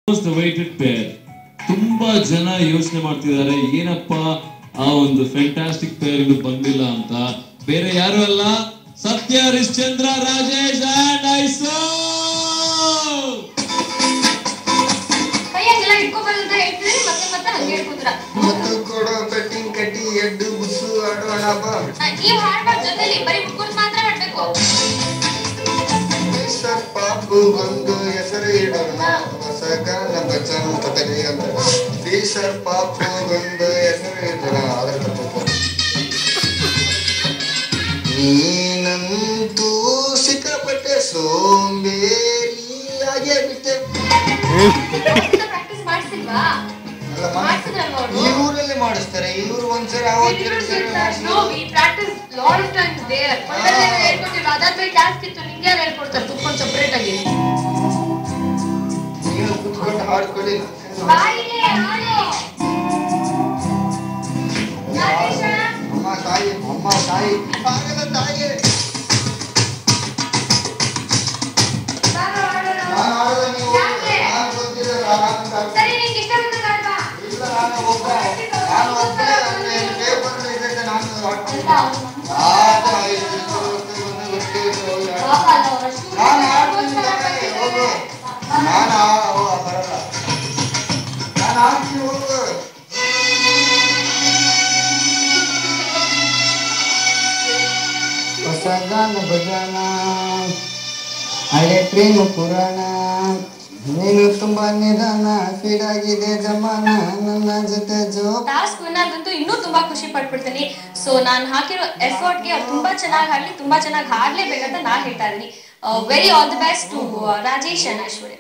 Most awaited peer. ತುಂಬಾ ಜನ ಯೋಚನೆ ಮಾಡ್ತಿದ್ದಾರೆ ಏನಪ್ಪ ಆ ಒಂದು ಫ್ಯಾಂಟಾಸ್ಟಿಕ್ ಪೇರ್ ಇದು ಬಂದಿಲ್ಲ ಅಂತ. ಬೇರೆ ಯಾರು ಅಲ್ಲ, ಸತ್ಯ ಹರಿಶ್ಚಂದ್ರ ರಾಜೇಶ್ ಅಂಡ್ ಐಸೋ. ಕೈಯೆಲ್ಲ ಇಟ್ಕೋಬಾರ್ದು ಅಂತ ಹೇಳ್ತಿದ್ರೆ ಮತ್ತೆ ಮತ್ತೆ ಹಂಗೆ ಹೇಳ್ಕೊಡ್ತೀರಾ. ಮತ್ತು ಕೊಡೋ ಕಟ್ಟಿಂಗ್ ಕಟ್ಟಿ ಎಡ್ಡು ಬುಸ್ಸು ಆಡೋಣ ಬಾ. ನೀವು ಹಾಡ್ಬಾರ್ದು, ಜೊತೆಲಿ ಬರೀ ಹುಡುಗರು ಮಾತ್ರ ಹಾಡ್ಬೇಕು. ಪಾಪು ಒಂದು ಹೆಸರು ಇಡೋಣ ಹೊಸಗ ನಮ್ಮ ಅಂತ ತಗಲಿ ಅಂತ. ಸರ್ ಪಾಪು ಒಂದು ಹೆಸರು ಇಡೋಣ ಅದ್ರ ನೀನಂತೂ ಸಿಕ್ಕಾಪಟ್ಟೆ ಸೋಂಬೇರಿಯಾಗೇ ಬಿಟ್ಟೆ. ಪ್ರಾಕ್ಟೀಸ್ ಮಾಡಿಸಿಲ್ವಾ? ಈ ಊರಲ್ಲಿ ಮಾಡಿಸ್ತಾರೆ, ಇವ್ರು ಒಂದ್ಸರಿ ಅದಾದ್ಮೇಲೆ ಕ್ಲಾಸ್ ಇತ್ತು, ನಿಂಗೆ ಯಾರು ಹೇಳ್ಕೊಡ್ತಾರೆ ಕುತ್ಕೊಂಡು ಸಪ್ರೇಟ್ ಆಗಿ. ನೀವು ಕುತ್ಕೊಂಡು ಹಾಡ್ಕೊಳ್ಳಿ. ಅಮ್ಮ ತಾಯಿ ಆಗಲ್ಲ ತಾಯಿ. ಸರಿ, ನಿಂಗೆ ಇಷ್ಟ ಬಂದಾಗ ಆಡ್ಬಾ. ಇಲ್ಲ, ನಾನು ಒಬ್ಬ ಪೇಪರ್ ಇದೆ, ನಾನು ಹೊಸ ಗಾನ ಭಜನ ಹಳೆ ಪ್ರೇಮ ಪುರಾಣ. ನೀನು ತುಂಬಾ ನಿಧಾನ, ಫೀಡಾಗಿದೆ ಜಮಾನ ನನ್ನ ಜೊತೆ ಟಾಸ್ಕ್ ವಿನ್ನರ್ ಅಂತೂ ಇನ್ನೂ ತುಂಬಾ ಖುಷಿ ಪಟ್ಬಿಡ್ತೀನಿ. ಸೊ ನಾನು ಹಾಕಿರೋ ಎಫರ್ಟ್ಗೆ ಅವ್ರು ತುಂಬಾ ಚೆನ್ನಾಗಿ ಹಾಡ್ಲಿ, ತುಂಬಾ ಚೆನ್ನಾಗಿ ಹಾಡ್ಲೇಬೇಕಂತ ನಾನು ಹೇಳ್ತಾ ಇದ್ದೀನಿ. Very all the best to Rajesh and Aishwarya.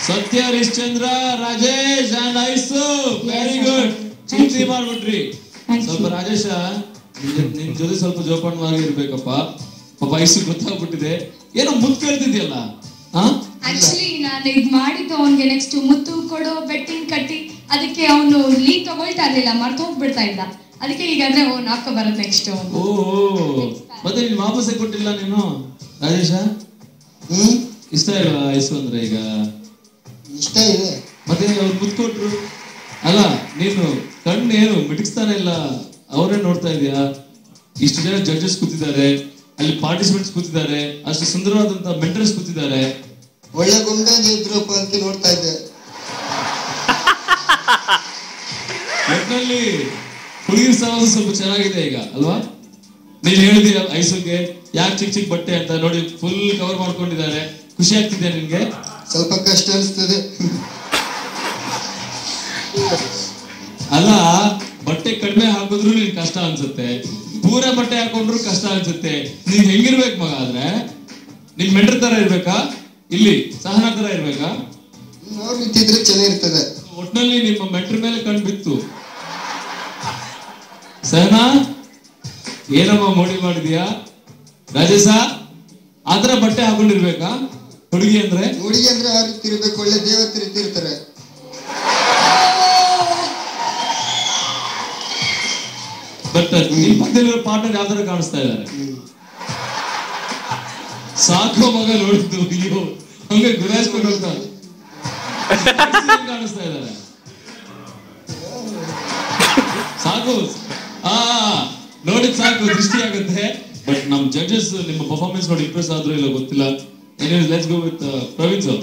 Satya Harishchandra Rajesh and Aishu, very good. ಚಿಂತೆ ಮಾಡ್ಬಿಟ್ರಿ. ಸ್ವಲ್ಪ ರಾಜೇಶ ನಿನ್ ಜೊತೆ ಸ್ವಲ್ಪ ಜೋಪಾನವಾಗಿ ಇರ್ಬೇಕಪ್ಪ. ಪಾಪ ಐಸು ಗೊತ್ತಾಗ್ಬಿಟ್ಟಿದೆ, ಏನೋ ಮುತ್ತು ಕೇಳ್ತಿದ್ಯಲ್ಲ. ಆಕ್ಚುಲಿ ನಾನು ಇದ್ ಮಾಡಿದ್ದು ಅವನ್ಗೆ ನೆಕ್ಸ್ಟ್ ಮುತ್ತು ಕೊಡೋ ಬೆಟ್ಟಿಂಗ್ ಕಟ್ಟಿ, ಅದಕ್ಕೆ ಅವನು ಲೀಡ್ ತಗೊಳ್ತಾ ಇರ್ಲಿಲ್ಲ, ಮರ್ತು ಹೋಗ್ಬಿಡ್ತಾ ಇದ್ದ. ಅದಕ್ಕೆ ಈಗಾದ್ರೆ ಅವ್ನು ಹಾಕ ಬರೋದು ನೆಕ್ಸ್ಟ್. ಓ ಮತ್ತೆ ನೀನ್ ವಾಪಸ್ ಕೊಟ್ಟಿಲ್ಲ ನೀನು ರಾಜೇಶ? ಇಷ್ಟ ಇಲ್ವಾ ಐಸು ಅಂದ್ರೆ ಈಗ? ಇಷ್ಟ ಇದೆ. ಮತ್ತೆ ಅವ್ರು ಮುತ್ಕೊಟ್ರು ಅಲ್ಲ, ನೀನು ಕಣ್ಣು ಏನು ಮಿಟಿಸ್ತಾನೆ ಇಲ್ಲ, ಅವರೇ ನೋಡ್ತಾ ಇದೀಯಾ? ಇಷ್ಟು ಜನ ಜಡ್ಜಸ್ ಕೂತಿದ್ದಾರೆ, ಅಲ್ಲಿ ಪಾರ್ಟಿಸಿಪೆಂಟ್ಸ್ ಕೂತಿದ್ದಾರೆ, ಅಷ್ಟು ಸುಂದರವಾದಂತ ಮೆಂಟರ್ಸ್ ಕೂತಿದ್ದಾರೆ. ಒಳ್ಳೆ ಗೊಂಬೆ ಇದ್ರಪ್ಪ ಅಂತ ನೋಡ್ತಾ ಇದ್ದೆ. ಒಟ್ಟಿನಲ್ಲಿ ಹುಡುಗಿರ ಸಮಾಜ ಸ್ವಲ್ಪ ಚೆನ್ನಾಗಿದೆ ಈಗ ಅಲ್ವಾ? ನೀನ್ ಹೇಳಿದೀಯ ಐಸುಗೆ ಯಾಕೆ ಚಿಕ್ಕ ಚಿಕ್ಕ ಬಟ್ಟೆ ಅಂತ, ನೋಡಿ ಫುಲ್ ಕವರ್ ಮಾಡ್ಕೊಂಡಿದ್ದಾರೆ. ಖುಷಿ ಆಗ್ತಿದ್ಯಾ ನಿನ್ಗೆ? ಸ್ವಲ್ಪ ಕಷ್ಟ ಅನಿಸ್ತದೆ. ಅಲ್ಲ, ಬಟ್ಟೆ ಕಡಿಮೆ ಹಾಕಿದ್ರು ನಿನ್ ಕಷ್ಟ ಅನ್ಸುತ್ತೆ, ಪೂರ ಬಟ್ಟೆ ಹಾಕೊಂಡ್ರು ಕಷ್ಟ ಅನ್ಸುತ್ತೆ. ನೀನ್ ಹೆಂಗಿರ್ಬೇಕು ಮಗ? ಆದ್ರೆ ನಿನ್ ಮೆಂಟರ್ ತರ ಇರ್ಬೇಕಾ, ಇಲ್ಲಿ ಸಹನಾ ತರ ಇರ್ಬೇಕಾ? ಅವ್ರು ನಿಂತಿದ್ರೆ ಚೆನ್ನಾಗಿರ್ತದೆ. ಒಟ್ನಲ್ಲಿ ನಿಮ್ಮ ಮೆಂಟರ್ ಮೇಲೆ ಕಣ್ ಬಿತ್ತು. ಸಹನಾ ಏನಮ್ಮ ಮೋಡಿ ಮಾಡಿದ್ಯಾ? ರಾಜೇಶ ಆತರ ಬಟ್ಟೆ ಹಾಕೊಂಡಿರ್ಬೇಕಾ ಹುಡುಗಿ ಅಂದ್ರೆ? ಹುಡುಗಿ ಅಂದ್ರೆ ಆ ರೀತಿ ಇರ್ಬೇಕು, ಒಳ್ಳೆ ದೇವತೆ ರೀತಿ ಇರ್ತಾರೆ. ಬಟ್ ನಿಮ್ ಪಕ್ಕದಲ್ಲಿರೋ ಪಾರ್ಟ್ನರ್ ಯಾವ ತರ ಕಾಣಿಸ್ತಾ ಇದ್ದಾರೆ? ಸಾಕೋ ಮಗ ನೋಡಿದ್ದು, ಅಯ್ಯೋ ಹಂಗೆ ಗುರಾಯಿಸ್ಕೊಂಡು ಹೋಗ್ತಾ ಕಾಣಿಸ್ತಾ ಇದ್ದಾರೆ. ಸಾಕು, ನೋಡಿದ್ ಸಾಕು, ದೃಷ್ಟಿ ಆಗುತ್ತೆ. ಬಟ್ ನಮ್ ಜಡ್ಜಸ್ ನಿಮ್ಮ ಪರ್ಫಾರ್ಮೆನ್ಸ್ ನೋಡಿ ಇಂಪ್ರೆಸ್ ಆದ್ರೂ ಇಲ್ಲ ಗೊತ್ತಿಲ್ಲ. Let's go with Praveen sir.